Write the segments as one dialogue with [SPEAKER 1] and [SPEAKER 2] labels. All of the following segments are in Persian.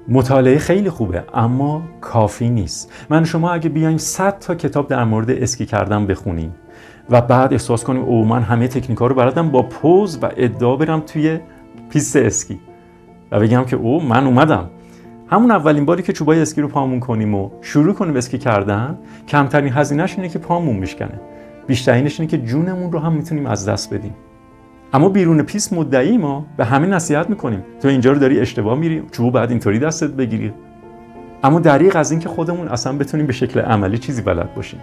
[SPEAKER 1] مطالعه خیلی خوبه اما کافی نیست. من شما اگه بیایم 100 تا کتاب در مورد اسکی کردن بخونیم و بعد احساس کنیم او من همه تکنیک‌ها رو بلدم، با پوز و ادعا برم توی پیست اسکی و بگم که او من اومدم، همون اولین باری که چوبای اسکی رو پامون کنیم و شروع کنیم اسکی کردن، کمترین هزینه‌اش اینه که پامون میشکنه، بیشترینش اینه که جونمون رو هم میتونیم از دست بدیم. اما بیرون پیست مدعی ما به همه نصیحت میکنیم تو اینجا رو داری اشتباه میری، چوب بعد اینطوری دستت بگیری. اما دریغ از این که خودمون اصلا بتونیم به شکل عملی چیزی بلد باشیم.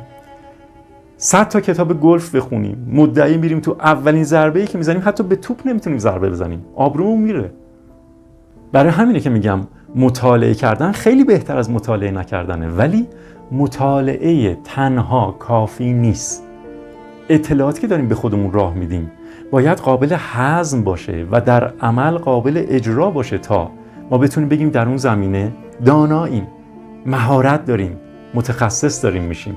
[SPEAKER 1] 100 تا کتاب گلف بخونیم، مدعی میریم تو اولین ضربه‌ای که میزنیم حتی به توپ نمیتونیم ضربه بزنیم، آبرومون میره. برای همینه که میگم مطالعه کردن خیلی بهتر از مطالعه نکردنه، ولی مطالعه تنها کافی نیست. اطلاعاتی که داریم به خودمون راه میدیم باید قابل هضم باشه و در عمل قابل اجرا باشه تا ما بتونیم بگیم در اون زمینه داناییم، مهارت داریم، متخصص داریم میشیم.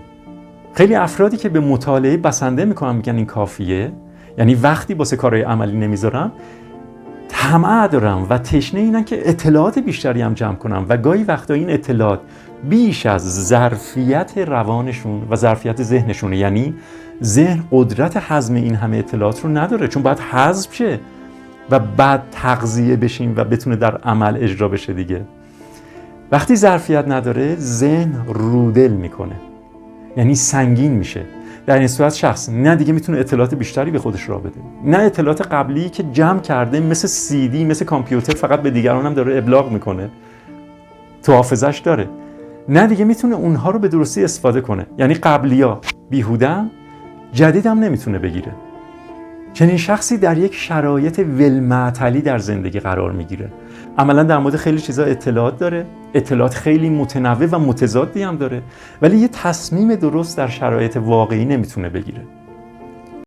[SPEAKER 1] خیلی افرادی که به مطالعه بسنده میکنن میگن این کافیه، یعنی وقتی واسه کارهای عملی نمیذارن، طمع دارن و تشنه اینن که اطلاعات بیشتری هم جمع کنن و گاهی وقتا این اطلاعات بیش از ظرفیت روانشون و ظرفیت ذهنشونه. یعنی ذهن قدرت هضم این همه اطلاعات رو نداره، چون باید هضم شه و بعد تغذیه بشیم و بتونه در عمل اجرا بشه دیگه. وقتی ظرفیت نداره ذهن رودل میکنه، یعنی سنگین میشه. در این صورت شخص نه دیگه میتونه اطلاعات بیشتری به خودش راه بده، نه اطلاعات قبلی که جمع کرده مثل CD مثل کامپیوتر فقط به دیگران هم داره ابلاغ میکنه، تو حافظش داره، نه دیگه میتونه اونها رو به درستی استفاده کنه. یعنی قبلیا بیهودن، جدیدم نمیتونه بگیره. چنین شخصی در یک شرایط ولمعطلی در زندگی قرار میگیره. عملا در مورد خیلی چیزا اطلاعات داره، اطلاعات خیلی متنوع و متضادی هم داره، ولی یه تصمیم درست در شرایط واقعی نمیتونه بگیره.